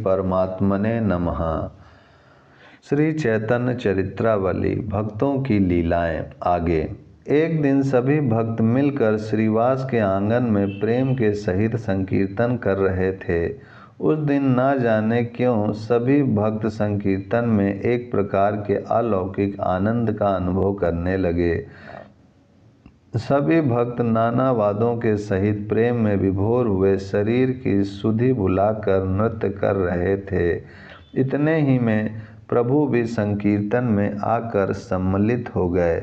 परमात्मने नमः। श्री चैतन्य चरित्रावली भक्तों की लीलाएं। आगे एक दिन सभी भक्त मिलकर श्रीवास के आंगन में प्रेम के सहित संकीर्तन कर रहे थे। उस दिन ना जाने क्यों सभी भक्त संकीर्तन में एक प्रकार के अलौकिक आनंद का अनुभव करने लगे। सभी भक्त नाना वादों के सहित प्रेम में विभोर हुए शरीर की सुधि भुलाकर नृत्य कर रहे थे। इतने ही में प्रभु भी संकीर्तन में आकर सम्मिलित हो गए।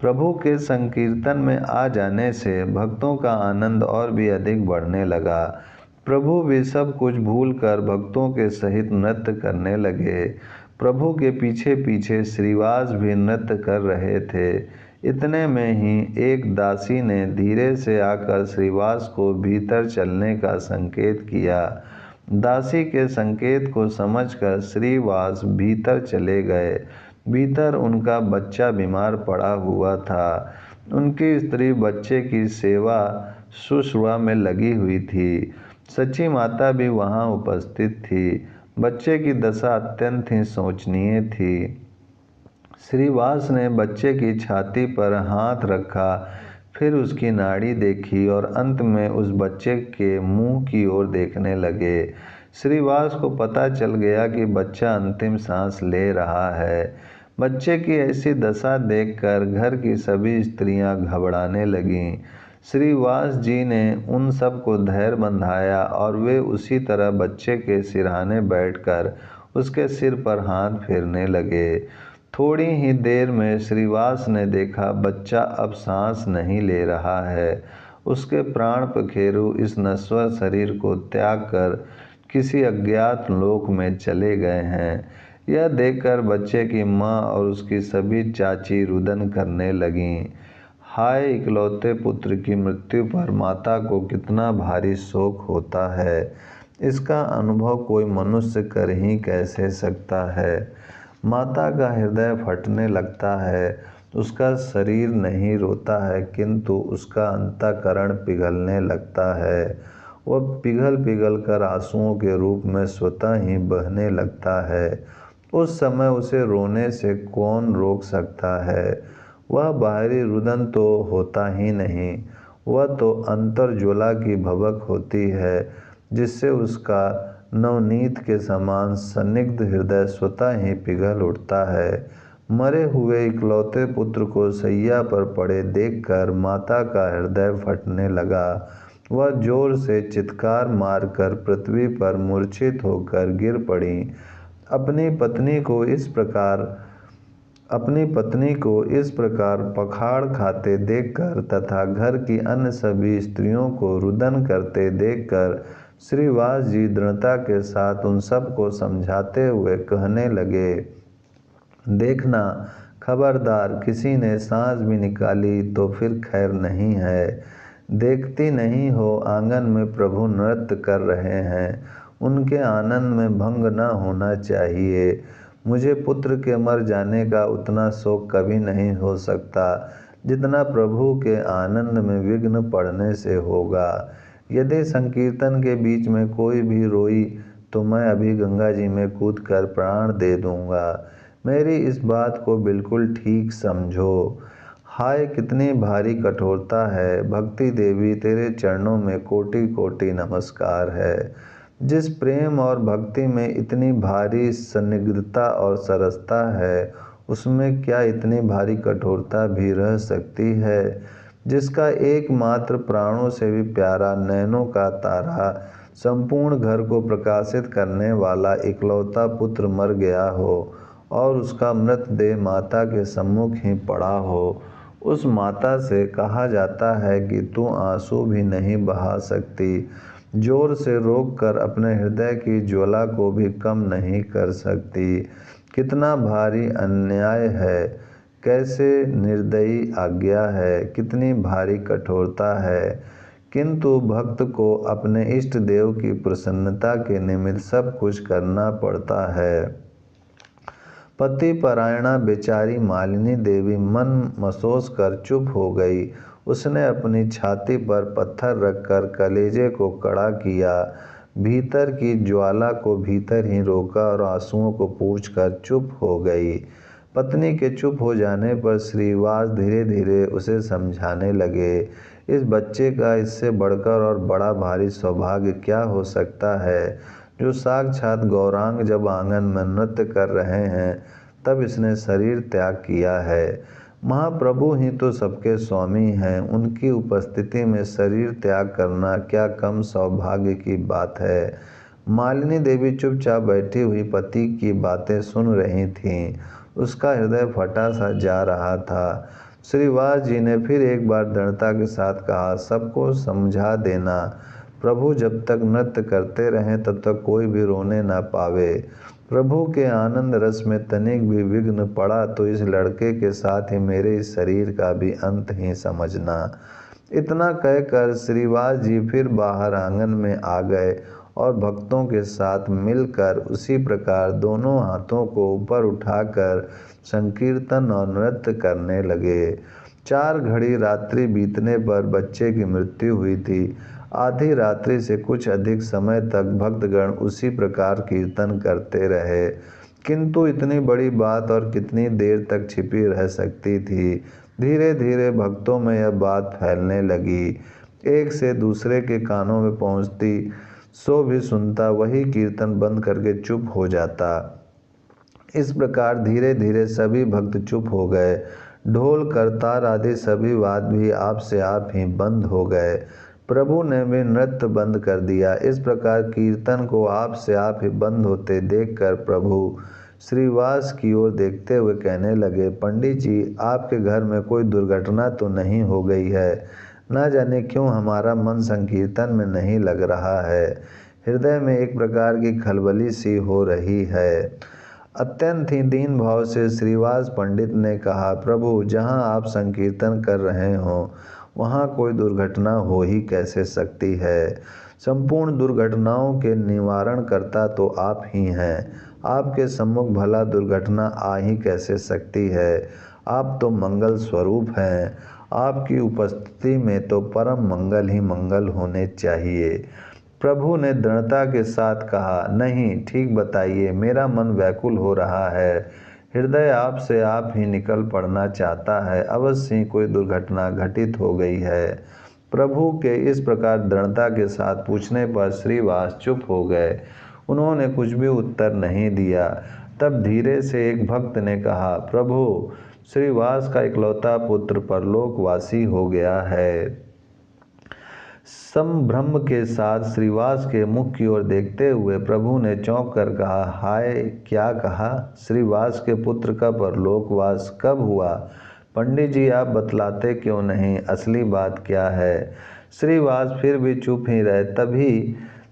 प्रभु के संकीर्तन में आ जाने से भक्तों का आनंद और भी अधिक बढ़ने लगा। प्रभु भी सब कुछ भूलकर भक्तों के सहित नृत्य करने लगे। प्रभु के पीछे पीछे श्रीवास भी नृत्य कर रहे थे। इतने में ही एक दासी ने धीरे से आकर श्रीवास को भीतर चलने का संकेत किया। दासी के संकेत को समझकर श्रीवास भीतर चले गए। भीतर उनका बच्चा बीमार पड़ा हुआ था। उनकी स्त्री बच्चे की सेवा शुश्रूषा में लगी हुई थी। सच्ची माता भी वहां उपस्थित थी। बच्चे की दशा अत्यंत ही शोचनीय थी। श्रीवास ने बच्चे की छाती पर हाथ रखा, फिर उसकी नाड़ी देखी और अंत में उस बच्चे के मुंह की ओर देखने लगे। श्रीवास को पता चल गया कि बच्चा अंतिम सांस ले रहा है। बच्चे की ऐसी दशा देखकर घर की सभी स्त्रियां घबराने लगीं। श्रीवास जी ने उन सब को धैर्य बंधाया और वे उसी तरह बच्चे के सिरहाने बैठकर उसके सिर पर हाथ फेरने लगे। थोड़ी ही देर में श्रीवास ने देखा बच्चा अब सांस नहीं ले रहा है। उसके प्राण पखेरु इस नश्वर शरीर को त्याग कर किसी अज्ञात लोक में चले गए हैं। यह देखकर बच्चे की माँ और उसकी सभी चाची रुदन करने लगीं। हाय, इकलौते पुत्र की मृत्यु पर माता को कितना भारी शोक होता है। इसका अनुभव कोई मनुष्य कर ही कैसे सकता है। माता का हृदय फटने लगता है। उसका शरीर नहीं रोता है, किंतु उसका अंतःकरण पिघलने लगता है। वह पिघल पिघल कर आंसुओं के रूप में स्वतः ही बहने लगता है। उस समय उसे रोने से कौन रोक सकता है। वह बाहरी रुदन तो होता ही नहीं, वह तो अंतर्ज्वाला की भभक होती है, जिससे उसका नवनीत के समान सन्निग्ध हृदय स्वतः ही पिघल उठता है। मरे हुए इकलौते पुत्र को सैया पर पड़े देखकर माता का हृदय फटने लगा। वह जोर से चित्कार मारकर पृथ्वी पर मूर्छित होकर गिर पड़ी। अपनी पत्नी को इस प्रकार पखाड़ खाते देखकर तथा घर की अन्य सभी स्त्रियों को रुदन करते देखकर श्रीवास जी दृढ़ता के साथ उन सब को समझाते हुए कहने लगे, देखना, खबरदार, किसी ने सांस भी निकाली तो फिर खैर नहीं है। देखती नहीं हो आंगन में प्रभु नृत्य कर रहे हैं। उनके आनंद में भंग न होना चाहिए। मुझे पुत्र के मर जाने का उतना शोक कभी नहीं हो सकता जितना प्रभु के आनंद में विघ्न पड़ने से होगा। यदि संकीर्तन के बीच में कोई भी रोई तो मैं अभी गंगा जी में कूदकर प्राण दे दूंगा। मेरी इस बात को बिल्कुल ठीक समझो। हाय, कितनी भारी कठोरता है। भक्ति देवी, तेरे चरणों में कोटि कोटि नमस्कार है। जिस प्रेम और भक्ति में इतनी भारी सन्निग्धता और सरसता है, उसमें क्या इतनी भारी कठोरता भी रह सकती है। जिसका एकमात्र प्राणों से भी प्यारा नैनों का तारा, संपूर्ण घर को प्रकाशित करने वाला इकलौता पुत्र मर गया हो और उसका मृतदेह माता के सम्मुख ही पड़ा हो, उस माता से कहा जाता है कि तू आंसू भी नहीं बहा सकती, जोर से रोक कर अपने हृदय की ज्वाला को भी कम नहीं कर सकती। कितना भारी अन्याय है, कैसे निर्दयी आज्ञा है, कितनी भारी कठोरता है। किंतु भक्त को अपने इष्ट देव की प्रसन्नता के निमित्त सब कुछ करना पड़ता है। पति परायणा बेचारी मालिनी देवी मन मसोस कर चुप हो गई। उसने अपनी छाती पर पत्थर रखकर कलेजे को कड़ा किया। भीतर की ज्वाला को भीतर ही रोका और आंसुओं को पोंछकर चुप हो गई। पत्नी के चुप हो जाने पर श्रीवास धीरे धीरे उसे समझाने लगे, इस बच्चे का इससे बढ़कर और बड़ा भारी सौभाग्य क्या हो सकता है, जो साक्षात गौरांग जब आंगन में नृत्य कर रहे हैं तब इसने शरीर त्याग किया है। महाप्रभु ही तो सबके स्वामी हैं, उनकी उपस्थिति में शरीर त्याग करना क्या कम सौभाग्य की बात है। मालिनी देवी चुपचाप बैठी हुई पति की बातें सुन रही थीं। उसका हृदय फटा सा जा रहा था। श्रीवास जी ने फिर एक बार दृढ़ता के साथ कहा, सबको समझा देना, प्रभु जब तक नृत्य करते रहें तब तक कोई भी रोने ना पावे। प्रभु के आनंद रस में तनिक भी विघ्न पड़ा तो इस लड़के के साथ ही मेरे इस शरीर का भी अंत ही समझना। इतना कहकर श्रीवास जी फिर बाहर आंगन में आ गए और भक्तों के साथ मिलकर उसी प्रकार दोनों हाथों को ऊपर उठाकर संकीर्तन और नृत्य करने लगे। 4 घड़ी रात्रि बीतने पर बच्चे की मृत्यु हुई थी। आधी रात्रि से कुछ अधिक समय तक भक्तगण उसी प्रकार कीर्तन करते रहे, किंतु इतनी बड़ी बात और कितनी देर तक छिपी रह सकती थी। धीरे धीरे भक्तों में यह बात फैलने लगी, एक से दूसरे के कानों में पहुंचती, सो भी सुनता वही कीर्तन बंद करके चुप हो जाता। इस प्रकार धीरे धीरे सभी भक्त चुप हो गए। ढोल करतार आदि सभी वाद भी आप से आप ही बंद हो गए। प्रभु ने भी नृत्य बंद कर दिया। इस प्रकार कीर्तन को आप से आप ही बंद होते देखकर प्रभु श्रीवास की ओर देखते हुए कहने लगे, पंडित जी, आपके घर में कोई दुर्घटना तो नहीं हो गई है? ना जाने क्यों हमारा मन संकीर्तन में नहीं लग रहा है। हृदय में एक प्रकार की खलबली सी हो रही है। अत्यंत ही दीन भाव से श्रीवास पंडित ने कहा, प्रभु, जहाँ आप संकीर्तन कर रहे हो वहाँ कोई दुर्घटना हो ही कैसे सकती है। संपूर्ण दुर्घटनाओं के निवारण करता तो आप ही हैं। आपके सम्मुख भला दुर्घटना आ ही कैसे सकती है। आप तो मंगल स्वरूप हैं। आपकी उपस्थिति में तो परम मंगल ही मंगल होने चाहिए। प्रभु ने दृढ़ता के साथ कहा, नहीं, ठीक बताइए, मेरा मन व्याकुल हो रहा है। हृदय आप से आप ही निकल पड़ना चाहता है। अवश्य ही कोई दुर्घटना घटित हो गई है। प्रभु के इस प्रकार दृढ़ता के साथ पूछने पर श्रीवास चुप हो गए। उन्होंने कुछ भी उत्तर नहीं दिया। तब धीरे से एक भक्त ने कहा, प्रभु, श्रीवास का इकलौता पुत्र परलोकवासी हो गया है। संभ्रम के साथ श्रीवास के मुख की ओर देखते हुए प्रभु ने चौंक कर कहा, हाय, क्या कहा? श्रीवास के पुत्र का परलोकवास कब हुआ? पंडित जी, आप बतलाते क्यों नहीं? असली बात क्या है? श्रीवास फिर भी चुप ही रहे।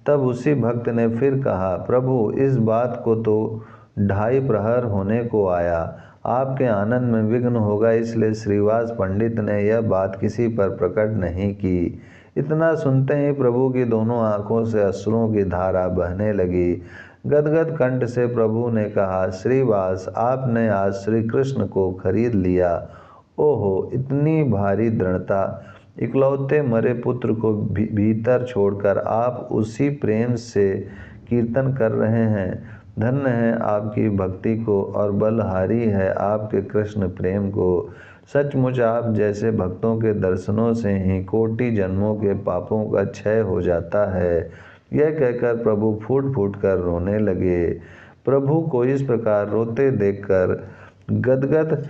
तब उसी भक्त ने फिर कहा, प्रभु, इस बात को तो 2.5 प्रहर होने को आया। आपके आनंद में विघ्न होगा, इसलिए श्रीवास पंडित ने यह बात किसी पर प्रकट नहीं की। इतना सुनते ही प्रभु की दोनों आंखों से अश्रुओं की धारा बहने लगी। गदगद कंठ से प्रभु ने कहा, श्रीवास, आपने आज श्री कृष्ण को खरीद लिया। ओहो, इतनी भारी दृढ़ता! इकलौते मरे पुत्र को भीतर छोड़कर आप उसी प्रेम से कीर्तन कर रहे हैं। धन्य है आपकी भक्ति को और बलहारी है आपके कृष्ण प्रेम को। सचमुच आप जैसे भक्तों के दर्शनों से ही कोटि जन्मों के पापों का क्षय हो जाता है। यह कहकर प्रभु फूट फूट कर रोने लगे। प्रभु को इस प्रकार रोते देखकर गदगद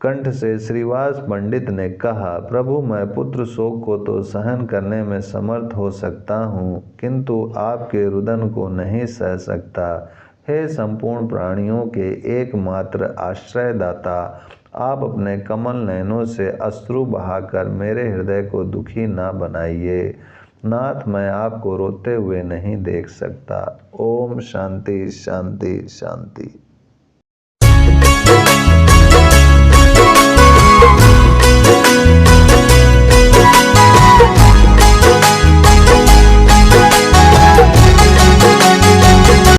कंठ से श्रीवास पंडित ने कहा, प्रभु, मैं पुत्र शोक को तो सहन करने में समर्थ हो सकता हूँ, किंतु आपके रुदन को नहीं सह सकता। हे संपूर्ण प्राणियों के एकमात्र आश्रयदाता, आप अपने कमल नयनों से अश्रु बहाकर मेरे हृदय को दुखी ना बनाइए। नाथ, मैं आपको रोते हुए नहीं देख सकता। ओम शांति शांति शांति।